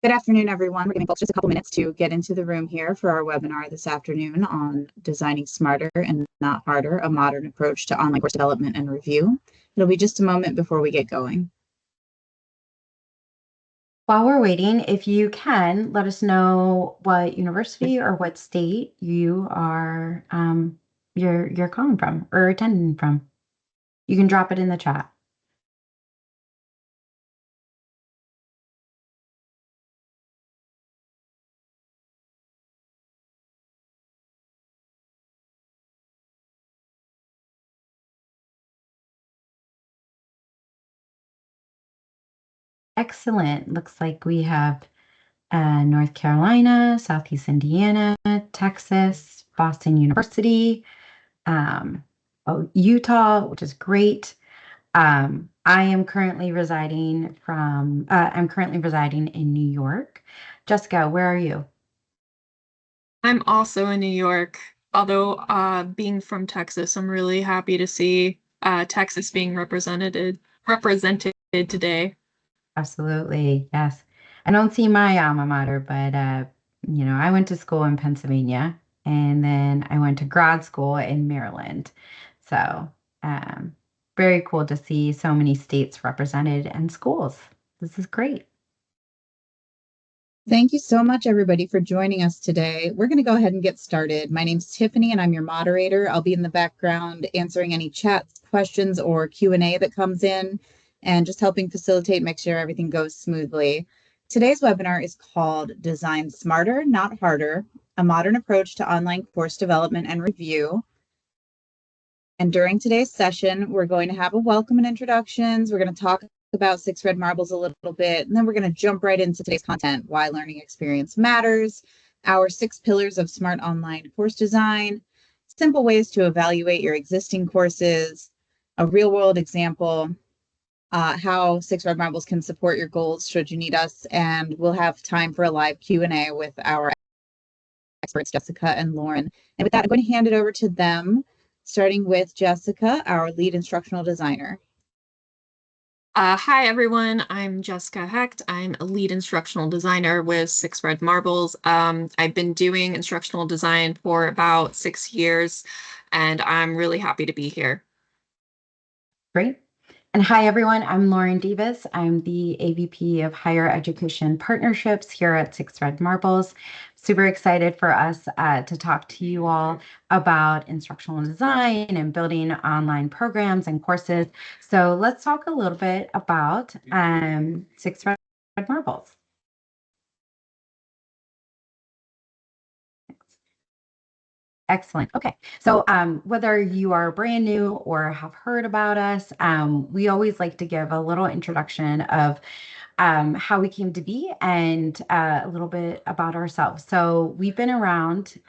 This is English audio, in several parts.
Good afternoon, everyone. We're going to take just a couple minutes to get into the room here for our webinar this afternoon on designing smarter and not harder, a modern approach to online course development and review. It'll be just a moment before we get going. While we're waiting, if you can, let us know what university or what state you are you're calling from or attending from. You can drop it in the chat. Excellent. Looks like we have North Carolina, Southeast Indiana, Texas, Boston University, Utah, which is great. I'm currently residing in New York. Jessica, where are you? I'm also in New York, although being from Texas, I'm really happy to see Texas being represented today. Absolutely, yes. I don't see my alma mater, but I went to school in Pennsylvania and then I went to grad school in Maryland. So, um, very cool to see so many states represented and schools. This is great. Thank you so much, everybody, for joining us today. We're going to go ahead and get started. My name's Tiffany, and I'm your moderator. I'll be in the background answering any chat questions or Q&A that comes in, and just helping facilitate, make sure everything goes smoothly. Today's webinar is called Design Smarter, Not Harder, a modern approach to online course development and review. And during today's session, we're going to have a welcome and introductions. We're going to talk about Six Red Marbles a little bit, and then we're going to jump right into today's content, why learning experience matters, our 6 pillars of smart online course design, simple ways to evaluate your existing courses, a real-world example, how Six Red Marbles can support your goals should you need us, and we'll have time for a live Q&A with our experts, Jessica and Lauren. And with that, I'm going to hand it over to them, starting with Jessica, our lead instructional designer. Hi, everyone. I'm Jessica Hecht. I'm a lead instructional designer with Six Red Marbles. I've been doing instructional design for about 6 years, and I'm really happy to be here. Great. And hi, everyone. I'm Lauren Davis. I'm the AVP of Higher Education Partnerships here at Six Red Marbles. Super excited for us to talk to you all about instructional design and building online programs and courses. So let's talk a little bit about Six Red Marbles. Excellent. Okay. So whether you are brand new or have heard about us, we always like to give a little introduction of how we came to be and a little bit about ourselves. So we've been around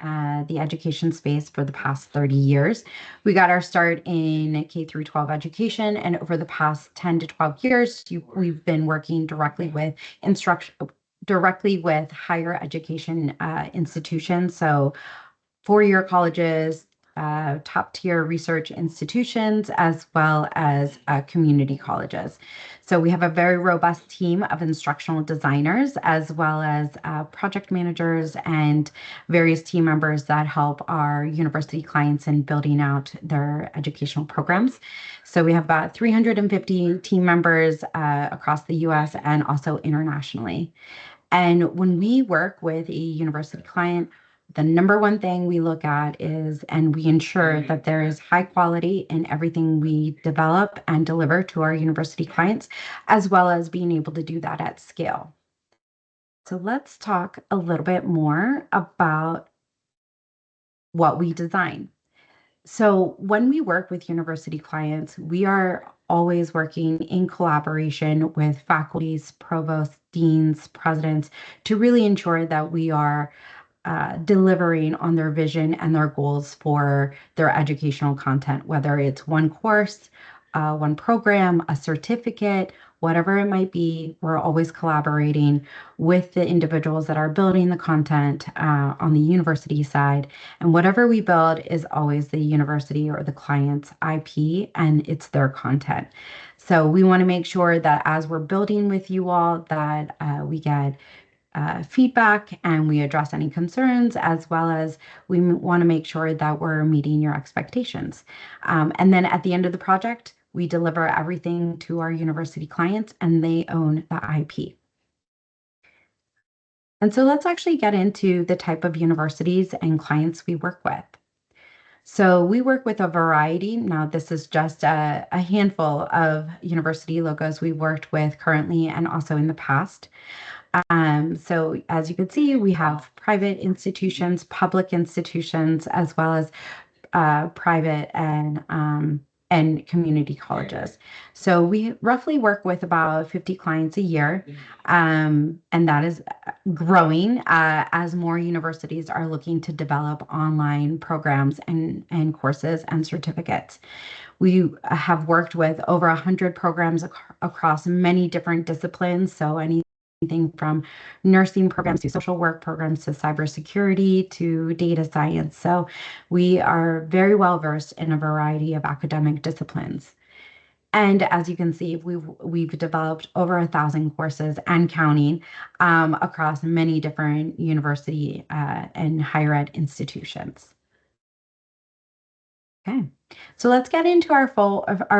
the education space for the past 30 years. We got our start in K through 12 education, and over the past 10 to 12 years, we've been working directly with higher education institutions. So 4-year colleges, top tier research institutions, as well as community colleges. So we have a very robust team of instructional designers, as well as project managers and various team members that help our university clients in building out their educational programs. So we have about 350 team members across the US and also internationally. And when we work with a university client, the number one thing we look at is, and we ensure that there is high quality in everything we develop and deliver to our university clients, as well as being able to do that at scale. So let's talk a little bit more about what we design. So when we work with university clients, we are always working in collaboration with faculties, provosts, deans, presidents to really ensure that we are delivering on their vision and their goals for their educational content, whether it's one course, one program, a certificate, whatever it might be. We're always collaborating with the individuals that are building the content on the university side. And whatever we build is always the university or the client's IP, and it's their content. So we want to make sure that as we're building with you all, that we get feedback and we address any concerns, as well as we want to make sure that we're meeting your expectations. And then at the end of the project, we deliver everything to our university clients and they own the IP. And so let's actually get into the type of universities and clients we work with. So we work with a variety. Now, this is just a handful of university logos we've worked with currently and also in the past. So as you can see, we have private institutions, public institutions, as well as private and community colleges. So we roughly work with about 50 clients a year, and that is growing as more universities are looking to develop online programs and courses and certificates. We have worked with over 100 programs across many different disciplines. So anything from nursing programs to social work programs to cybersecurity to data science. So we are very well versed in a variety of academic disciplines. And as you can see, we've developed over 1,000 courses and counting across many different university and higher ed institutions. Okay, so let's get into our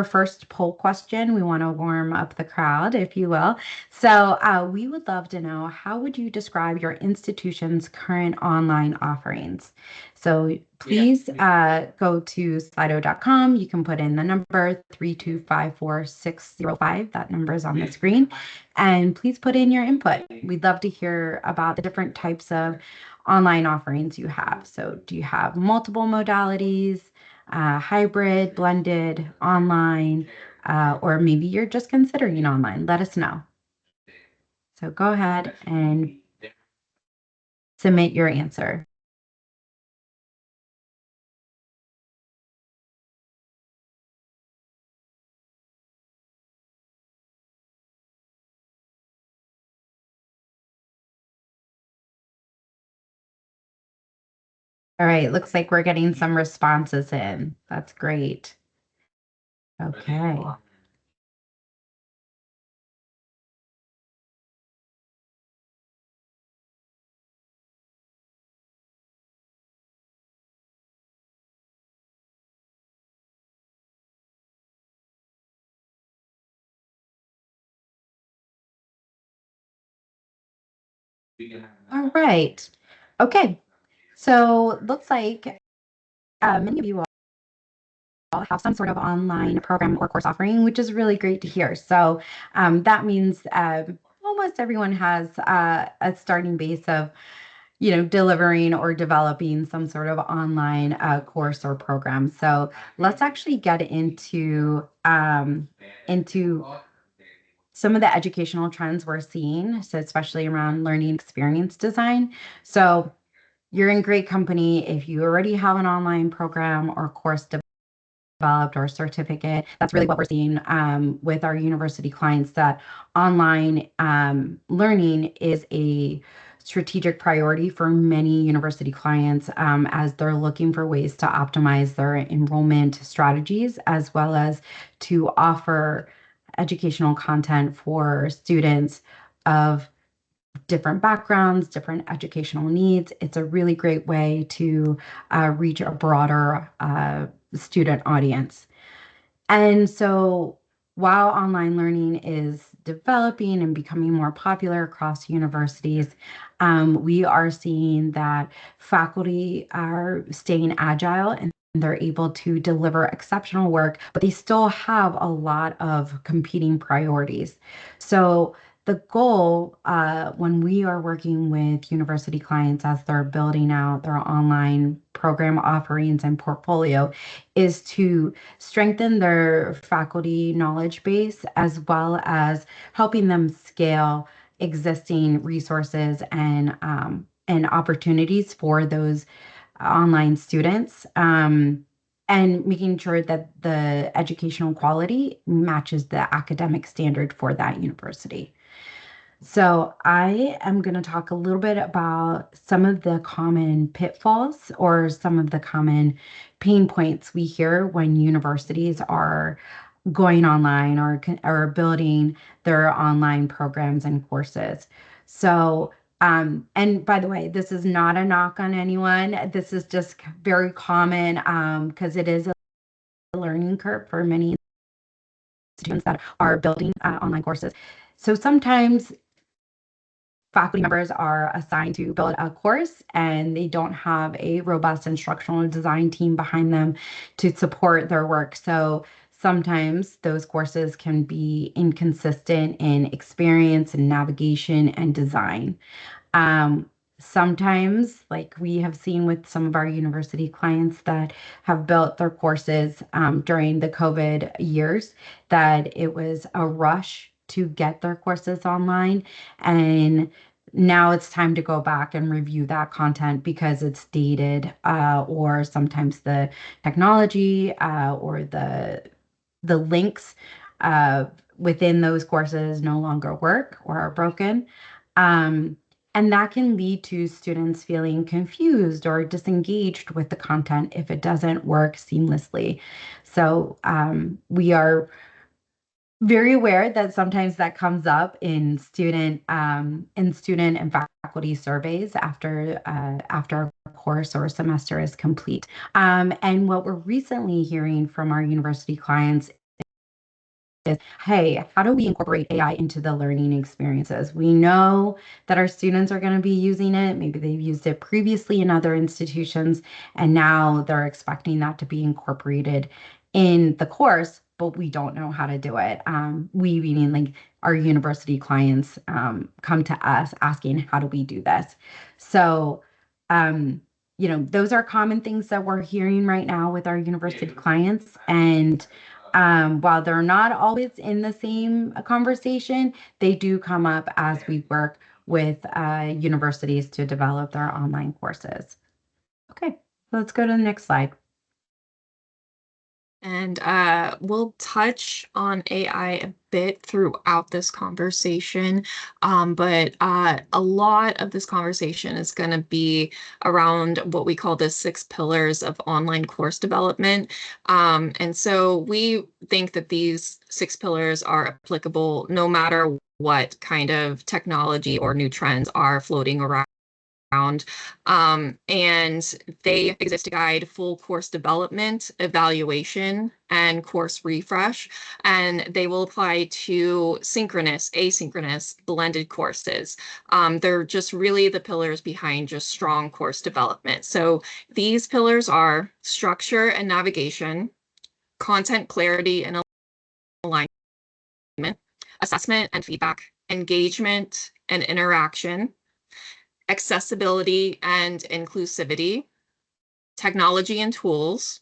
first poll question. We want to warm up the crowd, if you will. So we would love to know, how would you describe your institution's current online offerings? So please go to slido.com. You can put in the number 3254605. That number is on the screen. And please put in your input. We'd love to hear about the different types of online offerings you have. So do you have multiple modalities? Hybrid, blended, online, or maybe you're just considering online. Let us know. So go ahead and submit your answer. All right, looks like we're getting some responses in. That's great. Okay. All right. Okay. So looks like many of you all have some sort of online program or course offering, which is really great to hear. So that means almost everyone has a starting base of, delivering or developing some sort of online course or program. So let's actually get into some of the educational trends we're seeing, so especially around learning experience design. So you're in great company if you already have an online program or course developed or certificate. That's really what we're seeing with our university clients, that online learning is a strategic priority for many university clients as they're looking for ways to optimize their enrollment strategies, as well as to offer educational content for students of different backgrounds, different educational needs. It's a really great way to reach a broader student audience. And so while online learning is developing and becoming more popular across universities, we are seeing that faculty are staying agile and they're able to deliver exceptional work, but they still have a lot of competing priorities. So the goal when we are working with university clients as they're building out their online program offerings and portfolio is to strengthen their faculty knowledge base, as well as helping them scale existing resources and opportunities for those online students, and making sure that the educational quality matches the academic standard for that university. So I am going to talk a little bit about some of the common pitfalls or some of the common pain points we hear when universities are going online or building their online programs and courses. So And by the way, this is not a knock on anyone. This is just very common because it is a learning curve for many students that are building online courses. So sometimes faculty members are assigned to build a course and they don't have a robust instructional design team behind them to support their work. So sometimes those courses can be inconsistent in experience and navigation and design. Um, Sometimes, like we have seen with some of our university clients that have built their courses during the COVID years, that it was a rush to get their courses online. And now it's time to go back and review that content because it's dated, or sometimes the technology or the links uh, within those courses no longer work or are broken. Um, and that can lead to students feeling confused or disengaged with the content if it doesn't work seamlessly. So we are very aware that sometimes that comes up in student and faculty surveys after a course or a semester is complete. And what we're recently hearing from our university clients is, hey, how do we incorporate AI into the learning experiences? We know that our students are going to be using it. Maybe they've used it previously in other institutions, and now they're expecting that to be incorporated in the course, but we don't know how to do it. We, meaning like our university clients, come to us asking, how do we do this? So, those are common things that we're hearing right now with our university clients. And while they're not always in the same conversation, they do come up as we work with universities to develop their online courses. Okay, let's go to the next slide. And we'll touch on AI a bit throughout this conversation, but a lot of this conversation is going to be around what we call the 6 pillars of online course development. And so we think that these 6 pillars are applicable no matter what kind of technology or new trends are floating around. And they exist to guide full course development, evaluation, and course refresh. And they will apply to synchronous, asynchronous, blended courses. They're just really the pillars behind just strong course development. So these pillars are structure and navigation, content clarity and alignment, assessment and feedback, engagement and interaction, accessibility and inclusivity, technology and tools.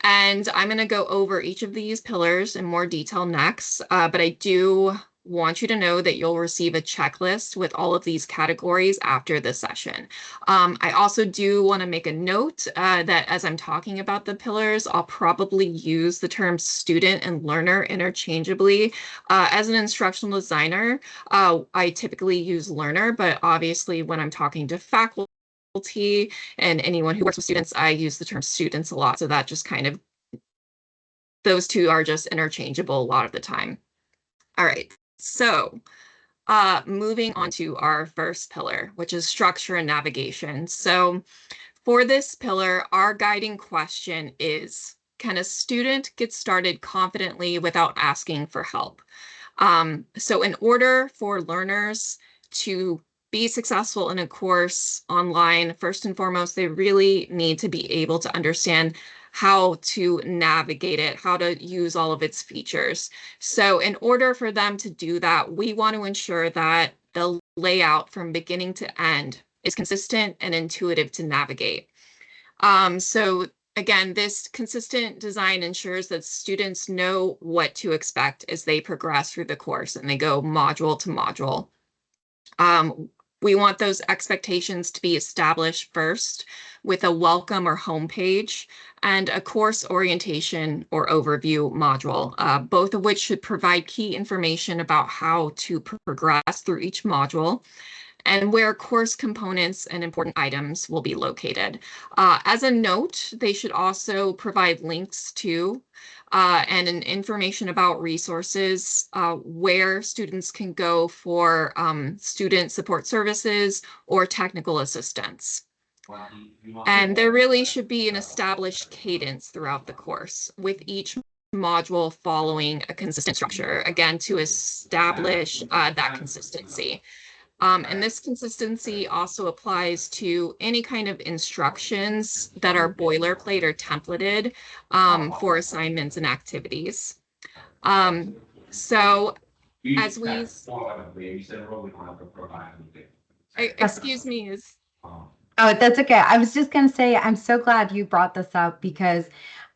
And I'm going to go over each of these pillars in more detail next, but I do want you to know that you'll receive a checklist with all of these categories after the session. I also do want to make a note that as I'm talking about the pillars, I'll probably use the terms student and learner interchangeably. As an instructional designer, I typically use learner, but obviously when I'm talking to faculty and anyone who works with students, I use the term students a lot. So that just kind of, those two are just interchangeable a lot of the time. All right, so moving on to our first pillar, which is structure and navigation. So for this pillar, our guiding question is, can a student get started confidently without asking for help? So in order for learners to be successful in a course online, first and foremost, they really need to be able to understand how to navigate it, how to use all of its features. So in order for them to do that, we want to ensure that the layout from beginning to end is consistent and intuitive to navigate. So again, this consistent design ensures that students know what to expect as they progress through the course and they go module to module. We want those expectations to be established first with a welcome or homepage and a course orientation or overview module, both of which should provide key information about how to progress through each module. and where course components and important items will be located. As a note, they should also provide links to and an information about resources where students can go for student support services or technical assistance. And there really should be an established cadence throughout the course, with each module following a consistent structure, again, to establish that consistency. And this consistency also applies to any kind of instructions that are boilerplate or templated for assignments and activities. So as we, excuse me, is Oh, that's okay. I was just going to say, I'm so glad you brought this up because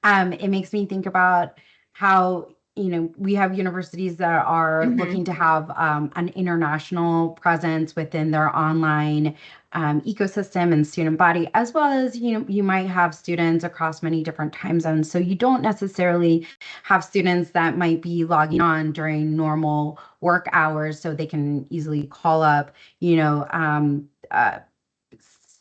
it makes me think about how, we have universities that are looking to have an international presence within their online ecosystem and student body, as well as, you might have students across many different time zones. So you don't necessarily have students that might be logging on during normal work hours so they can easily call up,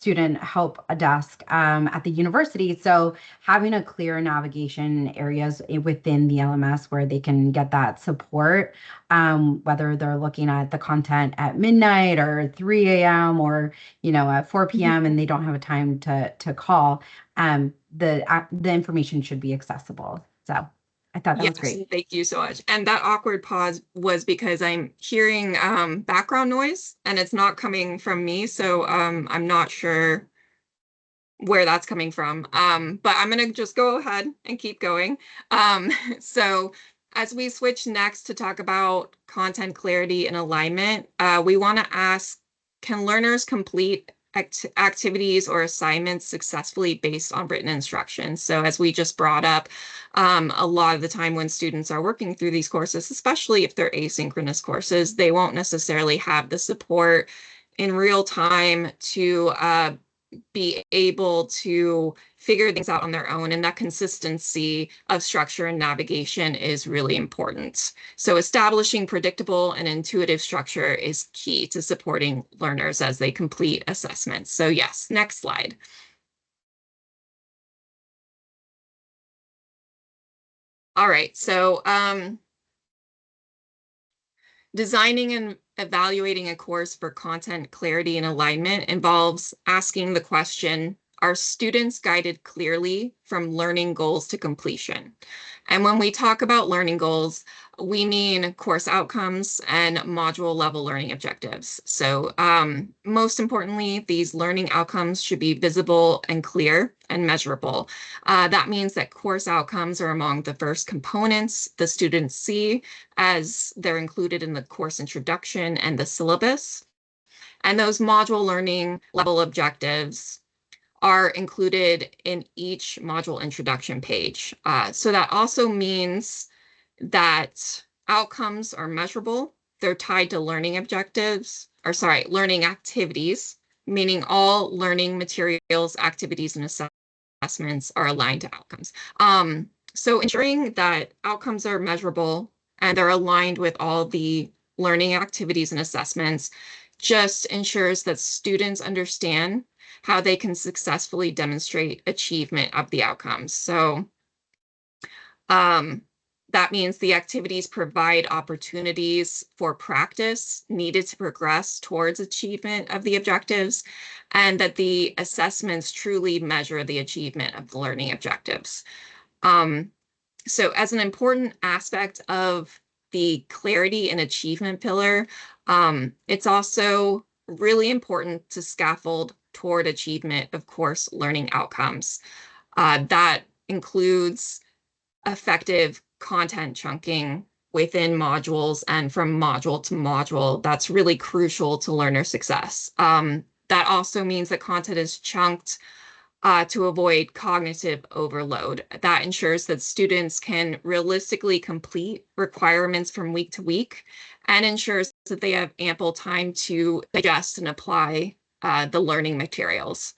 student help desk at the university. So having a clear navigation areas within the LMS where they can get that support, whether they're looking at the content at midnight or 3 a.m. or, at 4 p.m. and they don't have a time to call, the information should be accessible. So I thought that was great. Thank you so much. And that awkward pause was because I'm hearing background noise and it's not coming from me. So I'm not sure where that's coming from. But I'm going to just go ahead and keep going. So as we switch next to talk about content clarity and alignment, we want to ask, can learners complete activities or assignments successfully based on written instructions? So as we just brought up, a lot of the time when students are working through these courses, especially if they're asynchronous courses, they won't necessarily have the support in real time to be able to figure things out on their own, and that consistency of structure and navigation is really important. So establishing predictable and intuitive structure is key to supporting learners as they complete assessments. So yes, next slide. All right, so designing and evaluating a course for content clarity and alignment involves asking the question, are students guided clearly from learning goals to completion? And when we talk about learning goals, we mean course outcomes and module level learning objectives. So most importantly, these learning outcomes should be visible and clear and measurable. That means that course outcomes are among the first components the students see as they're included in the course introduction and the syllabus. And those module learning level objectives are included in each module introduction page. So that also means that outcomes are measurable. They're tied to learning objectives, or sorry, learning activities, meaning all learning materials, activities, and assessments are aligned to outcomes. So ensuring that outcomes are measurable and they're aligned with all the learning activities and assessments just ensures that students understand how they can successfully demonstrate achievement of the outcomes. So that means the activities provide opportunities for practice needed to progress towards achievement of the objectives, and that the assessments truly measure the achievement of the learning objectives. So as an important aspect of the clarity and achievement pillar, it's also really important to scaffold toward achievement of course learning outcomes. That includes effective content chunking within modules and from module to module. That's really crucial to learner success. That also means that content is chunked to avoid cognitive overload. That ensures that students can realistically complete requirements from week to week and ensures that they have ample time to digest and apply the learning materials.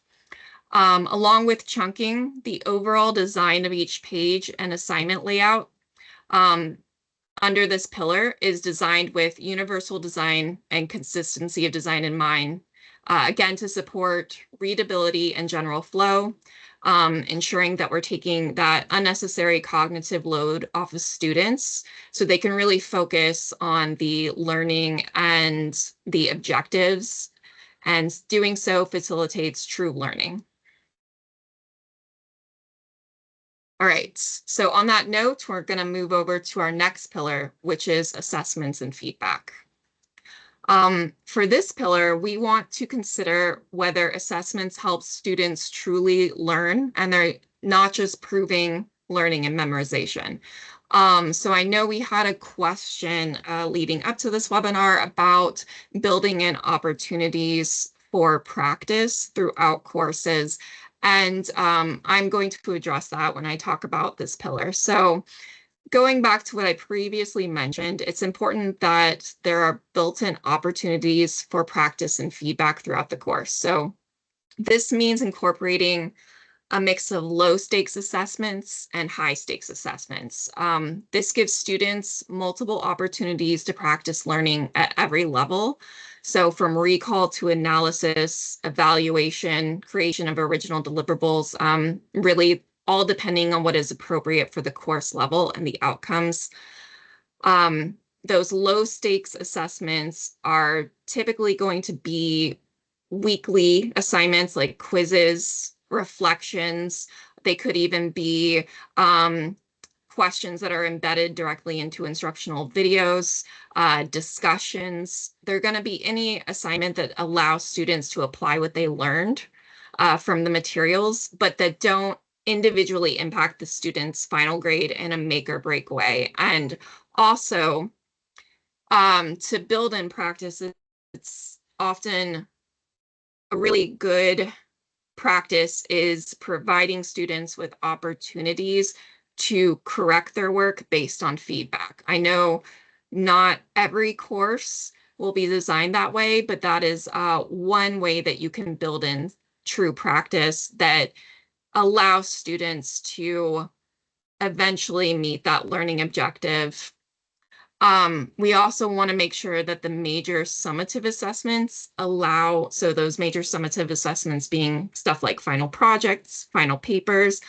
Along with chunking, the overall design of each page and assignment layout under this pillar is designed with universal design and consistency of design in mind. Again, to support readability and general flow, ensuring that we're taking that unnecessary cognitive load off of students so they can really focus on the learning and the objectives, and doing so facilitates true learning. All right, so on that note, we're going to move over to our next pillar, which is assessments and feedback. For this pillar, we want to consider whether assessments help students truly learn and they're not just proving learning and memorization. So I know we had a question leading up to this webinar about building in opportunities for practice throughout courses. And I'm going to address that when I talk about this pillar. So going back to what I previously mentioned, it's important that there are built-in opportunities for practice and feedback throughout the course. So this means incorporating a mix of low stakes assessments and high stakes assessments. This gives students multiple opportunities to practice learning at every level. So from recall to analysis, evaluation, creation of original deliverables, really all depending on what is appropriate for the course level and the outcomes. Those low stakes assessments are typically going to be weekly assignments like quizzes, reflections. They could even be questions that are embedded directly into instructional videos, discussions. They're going to be any assignment that allows students to apply what they learned from the materials, but that don't individually impact the student's final grade in a make or break way. And also, to build in practice, it's often a really good practice is providing students with opportunities to correct their work based on feedback. I know not every course will be designed that way, but that is one way that you can build in true practice that allows students to eventually meet that learning objective. We also want to make sure that the major summative assessments allow, so those major summative assessments being stuff like final projects, final papers,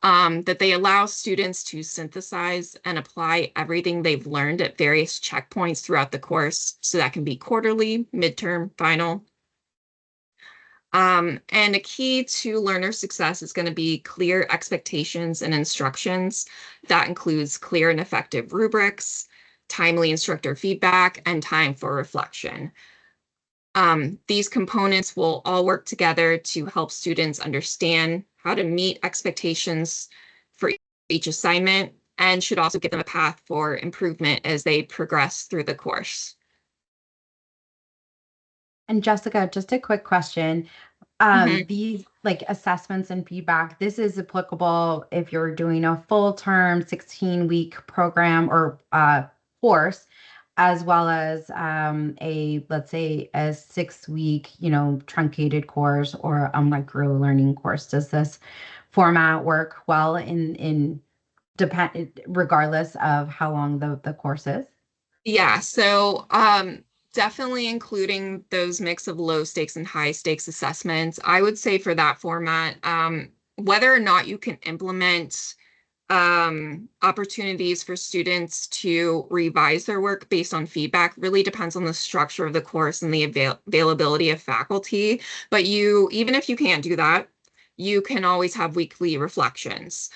that they allow students to synthesize and apply everything they've learned at various checkpoints throughout the course. So that can be quarterly, midterm, final. And a key to learner success is going to be clear expectations and instructions. That includes clear and effective rubrics, timely instructor feedback, and time for reflection. These components will all work together to help students understand how to meet expectations for each assignment and should also give them a path for improvement as they progress through the course. And Jessica, just a quick question. These like assessments and feedback, this is applicable if you're doing a full term 16-week program or course, as well as let's say a 6-week, truncated course or a micro learning course. Does this format work well in regardless of how long the course is? Yeah, so definitely including those mix of low stakes and high stakes assessments. I would say for that format, whether or not you can implement opportunities for students to revise their work based on feedback really depends on the structure of the course and the availability of faculty. But even if you can't do that, you can always have weekly reflections.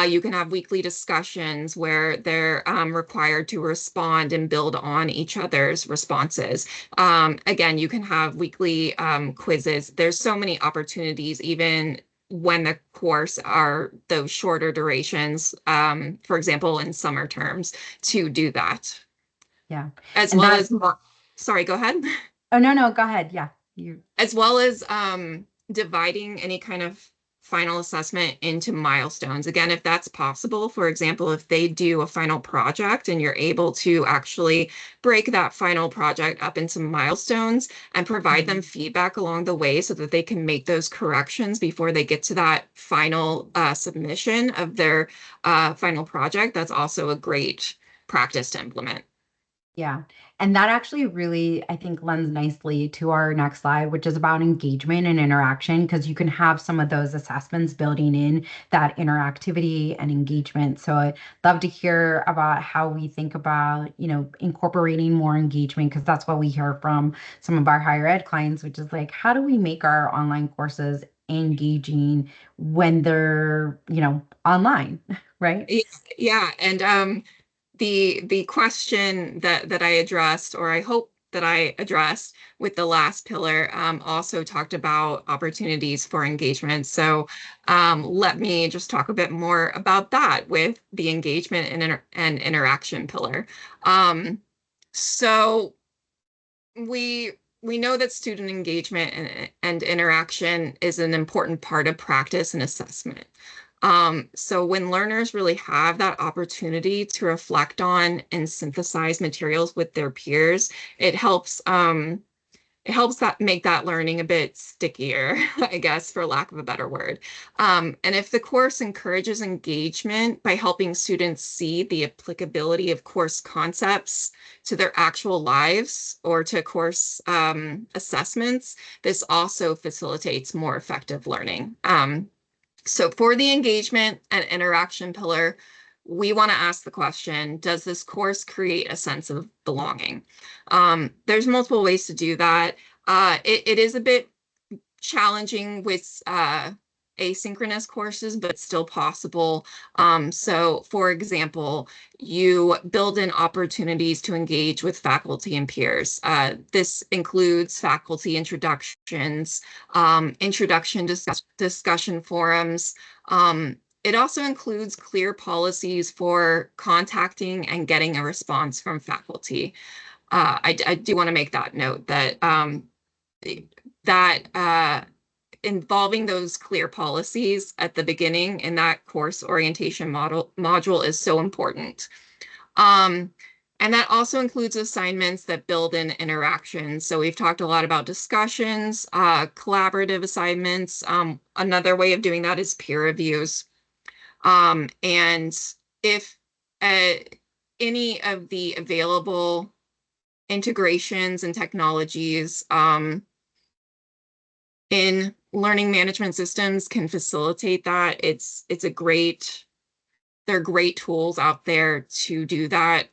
You can have weekly discussions where they're required to respond and build on each other's responses. Again, you can have weekly quizzes. There's so many opportunities, even when the course are those shorter durations, for example, in summer terms, to do that. Yeah. As well as, sorry, go ahead. Oh, no, go ahead. Yeah. As well as dividing any kind of final assessment into milestones. Again, if that's possible, for example, if they do a final project and you're able to actually break that final project up into milestones and provide them feedback along the way so that they can make those corrections before they get to that final submission of their final project, that's also a great practice to implement. Yeah. And that actually really, I think, lends nicely to our next slide, which is about engagement and interaction, because you can have some of those assessments building in that interactivity and engagement. So I'd love to hear about how we think about, incorporating more engagement, because that's what we hear from some of our higher ed clients, which is like, how do we make our online courses engaging when they're, online, right? Yeah, and the question that I addressed, or I hope that I addressed with the last pillar, also talked about opportunities for engagement. So let me just talk a bit more about that with the engagement and interaction pillar. Um, so we know that student engagement and interaction is an important part of practice and assessment. So when learners really have that opportunity to reflect on and synthesize materials with their peers, it helps that make that learning a bit stickier, I guess, for lack of a better word. And if the course encourages engagement by helping students see the applicability of course concepts to their actual lives or to course assessments, this also facilitates more effective learning. So for the engagement and interaction pillar, we want to ask the question, does this course create a sense of belonging? There's multiple ways to do that. It is a bit challenging with asynchronous courses, but still possible. So for example, you build in opportunities to engage with faculty and peers. This includes faculty introductions, introduction discussion forums. It also includes clear policies for contacting and getting a response from faculty. I do want to make that note that involving those clear policies at the beginning in that course orientation module is so important. And that also includes assignments that build in interactions. So we've talked a lot about discussions, collaborative assignments. Another way of doing that is peer reviews. And if any of the available integrations and technologies in learning management systems can facilitate that, there are great tools out there to do that.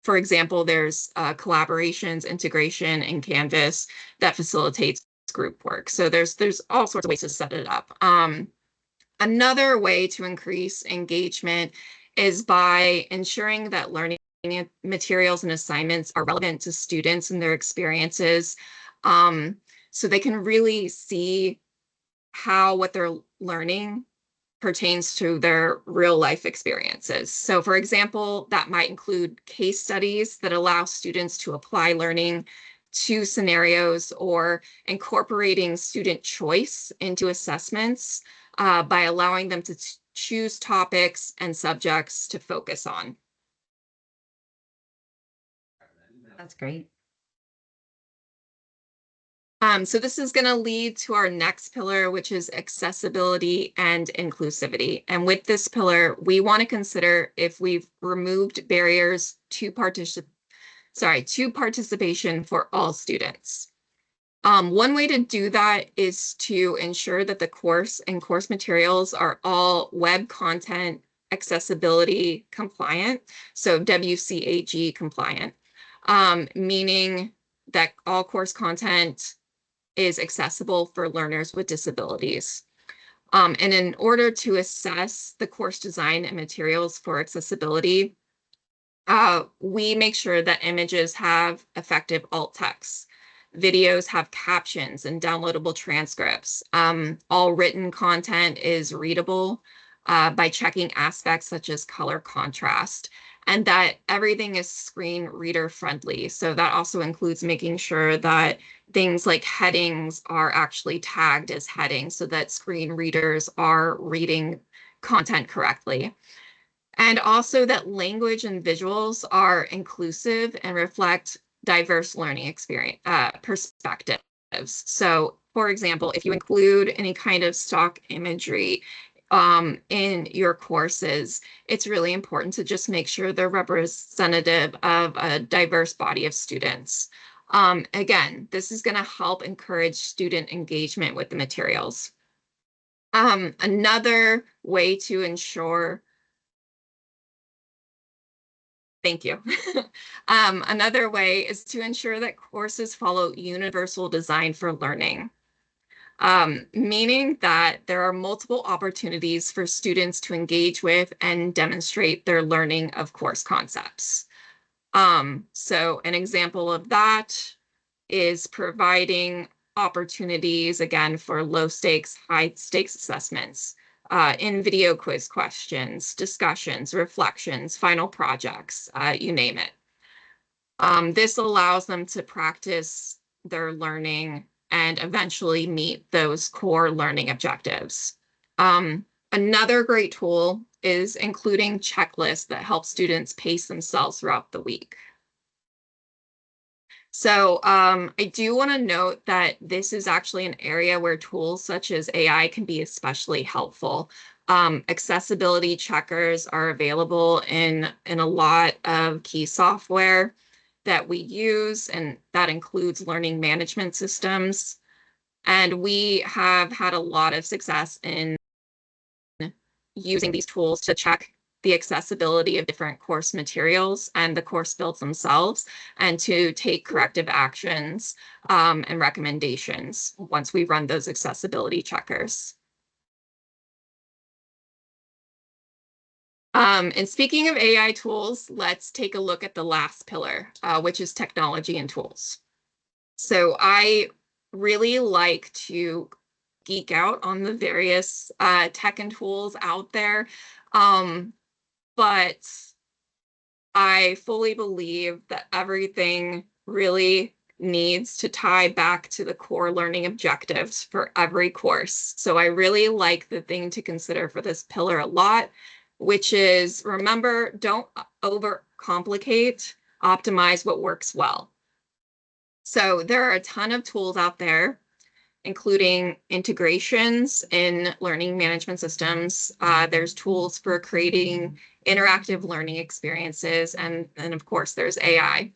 For example, there's collaborations, integration, and Canvas that facilitates group work. So there's all sorts of ways to set it up. Another way to increase engagement is by ensuring that learning materials and assignments are relevant to students and their experiences, so they can really see how what they're learning pertains to their real life experiences. So for example, that might include case studies that allow students to apply learning to scenarios, or incorporating student choice into assessments by allowing them to choose topics and subjects to focus on. That's great. So this is going to lead to our next pillar, which is accessibility and inclusivity. And with this pillar, we want to consider if we've removed barriers to participation for all students. One way to do that is to ensure that the course and course materials are all web content accessibility compliant, so WCAG compliant, meaning that all course content is accessible for learners with disabilities. And in order to assess the course design and materials for accessibility, we make sure that images have effective alt text, videos have captions and downloadable transcripts. All written content is readable by checking aspects such as color contrast, and that everything is screen reader friendly. So that also includes making sure that things like headings are actually tagged as headings so that screen readers are reading content correctly. And also that language and visuals are inclusive and reflect diverse learning experience perspectives. So for example, if you include any kind of stock imagery in your courses, it's really important to just make sure they're representative of a diverse body of students. Again, this is going to help encourage student engagement with the materials. Another way to ensure Thank you. Another way is to ensure that courses follow universal design for learning, meaning that there are multiple opportunities for students to engage with and demonstrate their learning of course concepts. So an example of that is providing opportunities, again, for low stakes, high stakes assessments, in video quiz questions, discussions, reflections, final projects, you name it. This allows them to practice their learning and eventually meet those core learning objectives. Another great tool is including checklists that help students pace themselves throughout the week. So I do want to note that this is actually an area where tools such as AI can be especially helpful. Accessibility checkers are available in a lot of key software that we use, and that includes learning management systems. And we have had a lot of success in using these tools to check the accessibility of different course materials and the course builds themselves, and to take corrective actions and recommendations once we run those accessibility checkers. And speaking of AI tools, let's take a look at the last pillar, which is technology and tools. So I really like to geek out on the various tech and tools out there. But I fully believe that everything really needs to tie back to the core learning objectives for every course. So I really like the thing to consider for this pillar a lot, which is, remember, don't overcomplicate, optimize what works well. So there are a ton of tools out there, including integrations in learning management systems. There's tools for creating interactive learning experiences, and of course, there's AI.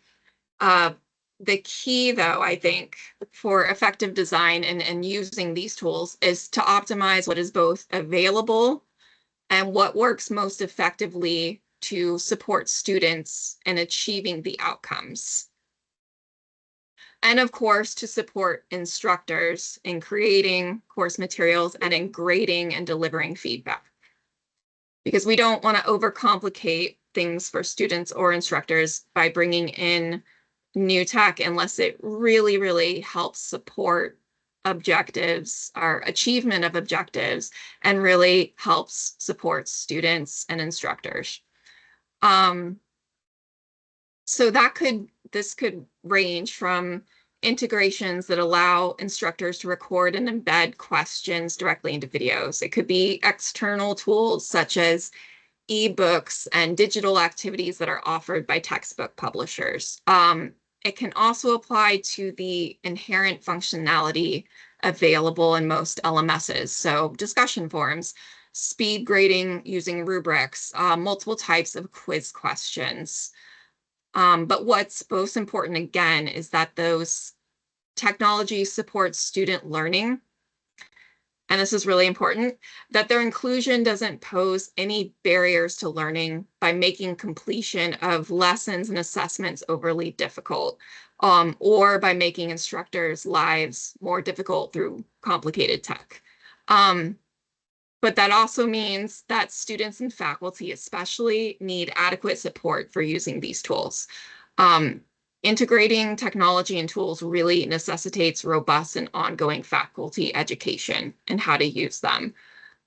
The key, though, I think, for effective design and using these tools is to optimize what is both available and what works most effectively to support students in achieving the outcomes. And of course, to support instructors in creating course materials and in grading and delivering feedback. Because we don't want to overcomplicate things for students or instructors by bringing in new tech unless it really, really helps support objectives or achievement of objectives and really helps support students and instructors. So this could range from integrations that allow instructors to record and embed questions directly into videos. It could be external tools such as ebooks and digital activities that are offered by textbook publishers. It can also apply to the inherent functionality available in most LMSs. So discussion forums, speed grading using rubrics, multiple types of quiz questions. But what's most important, again, is that those technologies support student learning. And this is really important, that their inclusion doesn't pose any barriers to learning by making completion of lessons and assessments overly difficult, or by making instructors' lives more difficult through complicated tech. But that also means that students and faculty especially need adequate support for using these tools. Integrating technology and tools really necessitates robust and ongoing faculty education and how to use them.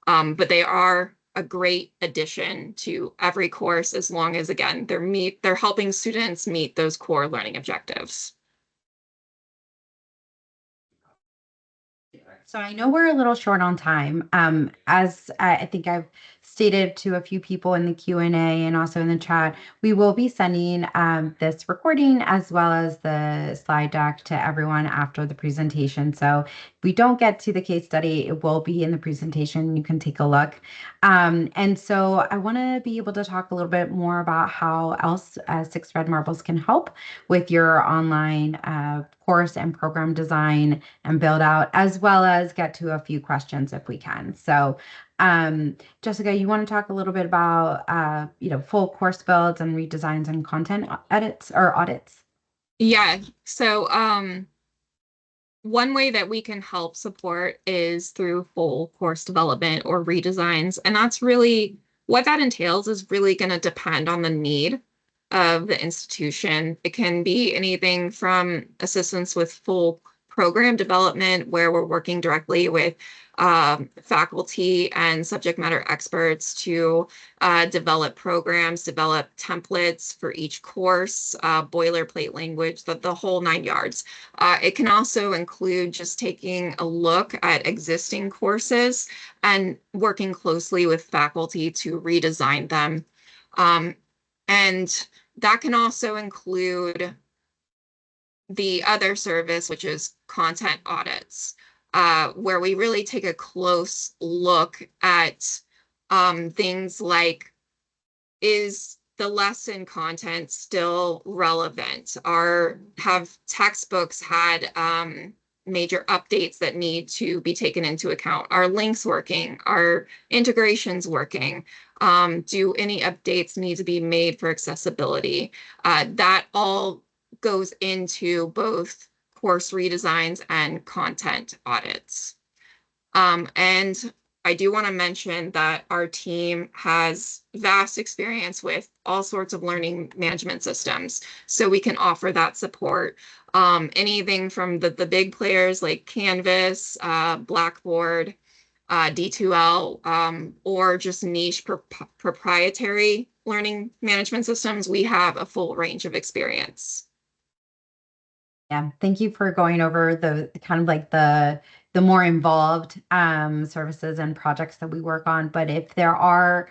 But they are a great addition to every course as long as, again, they're helping students meet those core learning objectives. So I know we're a little short on time. As I think I've stated to a few people in the Q&A and also in the chat, we will be sending this recording as well as the slide deck to everyone after the presentation. So if we don't get to the case study, it will be in the presentation. You can take a look. And so I want to be able to talk a little bit more about how else Six Red Marbles can help with your online course and program design and build out, as well as get to a few questions if we can. So Jessica, you want to talk a little bit about, full course builds and redesigns and content edits or audits? Yeah. So one way that we can help support is through full course development or redesigns. And that's really what that entails is really going to depend on the need of the institution. It can be anything from assistance with full program development, where we're working directly with faculty and subject matter experts to develop programs, develop templates for each course, boilerplate language, the whole 9 yards. It can also include just taking a look at existing courses and working closely with faculty to redesign them. And that can also include the other service, which is content audits, where we really take a close look at things like, is the lesson content still relevant? Have textbooks had major updates that need to be taken into account? Are links working? Are integrations working? Do any updates need to be made for accessibility? That all goes into both course redesigns and content audits. And I do want to mention that our team has vast experience with all sorts of learning management systems, so we can offer that support. Anything from the big players like Canvas, Blackboard, D2L, or just niche proprietary learning management systems, we have a full range of experience. Yeah, thank you for going over the kind of like the more involved services and projects that we work on. But if there are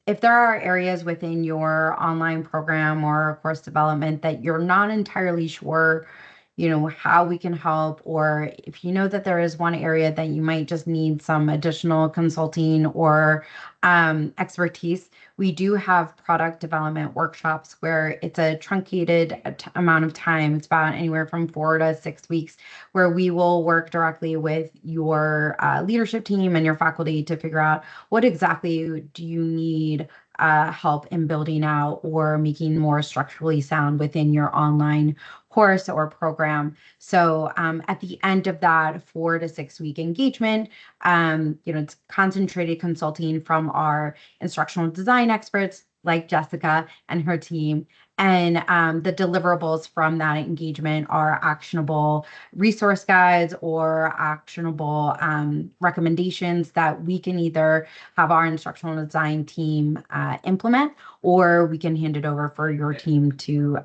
areas within your online program or course development that you're not entirely sure, how we can help, or if you know that there is one area that you might just need some additional consulting or expertise, we do have product development workshops where it's a truncated amount of time. It's about anywhere from 4 to 6 weeks, where we will work directly with your leadership team and your faculty to figure out what exactly do you need help in building out or making more structurally sound within your online course or program. So at the end of that 4 to 6 week engagement, it's concentrated consulting from our instructional design experts like Jessica and her team. And the deliverables from that engagement are actionable resource guides or actionable recommendations that we can either have our instructional design team implement, or we can hand it over for your team to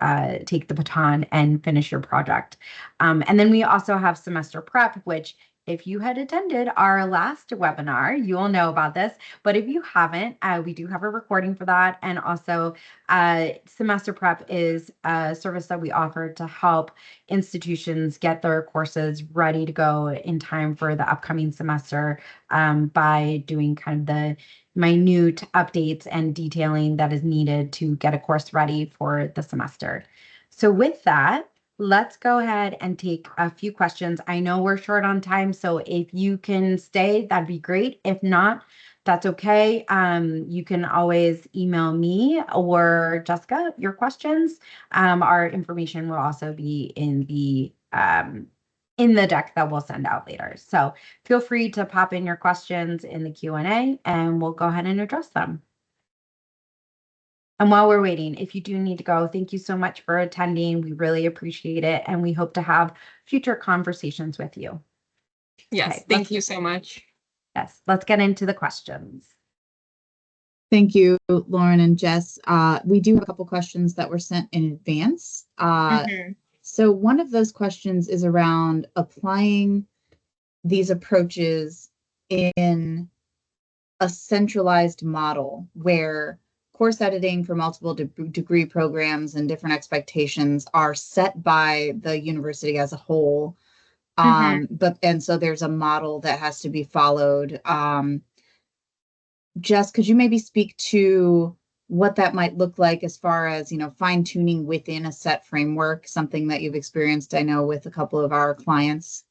take the baton and finish your project. And then we also have semester prep, which if you had attended our last webinar, you will know about this. But if you haven't, we do have a recording for that. And also, semester prep is a service that we offer to help institutions get their courses ready to go in time for the upcoming semester by doing kind of the minute updates and detailing that is needed to get a course ready for the semester. So with that, let's go ahead and take a few questions. I know we're short on time, so if you can stay, that'd be great. If not, that's okay. You can always email me or Jessica your questions. Our information will also be in the deck that we'll send out later. So feel free to pop in your questions in the Q&A and we'll go ahead and address them. And while we're waiting, if you do need to go, thank you so much for attending. We really appreciate it. And we hope to have future conversations with you. Yes, Okay, thank you so much. Yes, let's get into the questions. Thank you, Lauren and Jess. We do have a couple questions that were sent in advance. So one of those questions is around applying these approaches in a centralized model where course editing for multiple degree programs and different expectations are set by the university as a whole. And so there's a model that has to be followed. Jess, could you maybe speak to what that might look like as far as, fine tuning within a set framework, something that you've experienced, I know, with a couple of our clients?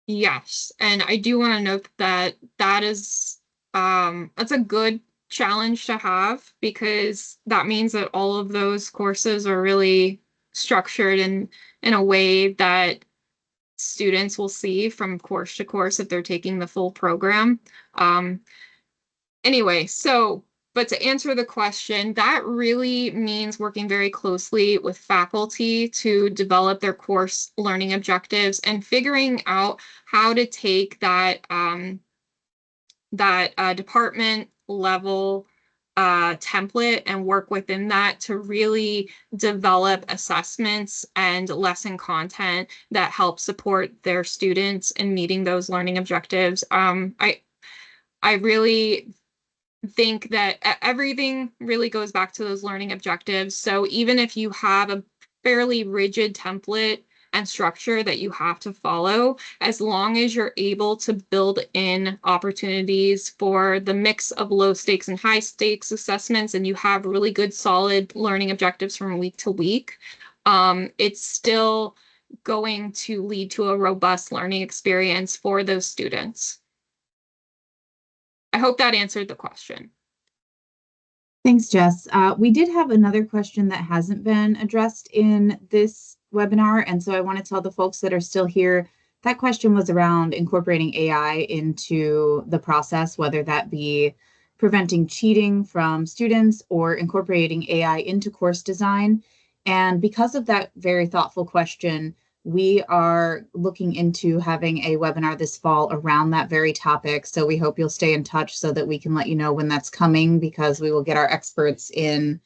Yes, and I do want to note that that's a good challenge to have, because that means that all of those courses are really structured in a way that students will see from course to course if they're taking the full program. Anyway, but to answer the question, that really means working very closely with faculty to develop their course learning objectives and figuring out how to take that department level template and work within that to really develop assessments and lesson content that help support their students in meeting those learning objectives. I really think that everything really goes back to those learning objectives. So even if you have a fairly rigid template and structure that you have to follow, as long as you're able to build in opportunities for the mix of low stakes and high stakes assessments, and you have really good solid learning objectives from week to week, it's still going to lead to a robust learning experience for those students. I hope that answered the question. Thanks, Jess. We did have another question that hasn't been addressed in this webinar, and so I want to tell the folks that are still here, that question was around incorporating AI into the process, whether that be preventing cheating from students or incorporating AI into course design. And because of that very thoughtful question, we are looking into having a webinar this fall around that very topic. So we hope you'll stay in touch so that we can let you know when that's coming, because we will get our experts in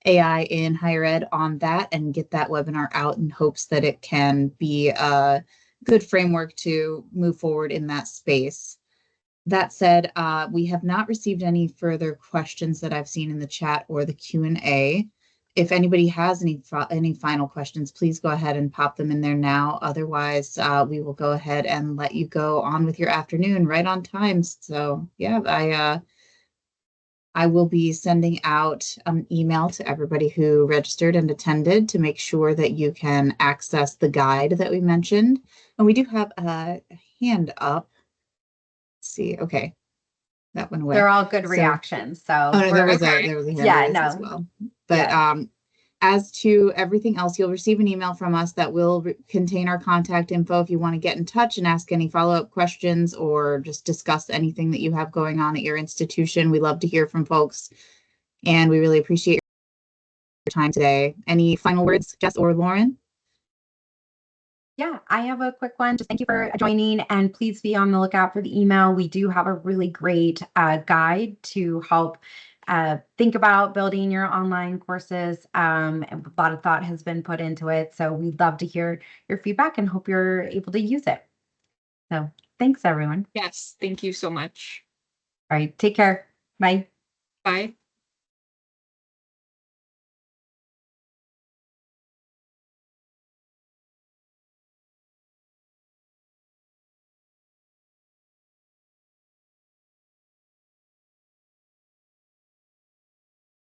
AI in higher ed on that and get that webinar out in hopes that it can be a good framework to move forward in that space. That said, we have not received any further questions that I've seen in the chat or the Q&A. If anybody has any final questions, please go ahead and pop them in there now. Otherwise, we will go ahead and let you go on with your afternoon right on time. So yeah, I will be sending out an email to everybody who registered and attended to make sure that you can access the guide that we mentioned. And we do have a hand up. Let's see, okay, that went away. They're all good reactions. So oh, no, there was okay. a hand Yeah, raised no. as well. But as to everything else, you'll receive an email from us that will contain our contact info if you want to get in touch and ask any follow-up questions or just discuss anything that you have going on at your institution. We love to hear from folks, and we really appreciate your time today. Any final words, Jess or Lauren? Yeah, I have a quick one. Just thank you for joining, and please be on the lookout for the email. We do have a really great guide to help think about building your online courses. A lot of thought has been put into it, so we'd love to hear your feedback and hope you're able to use it. So thanks, everyone. Yes, thank you so much. All right, take care. Bye. Bye.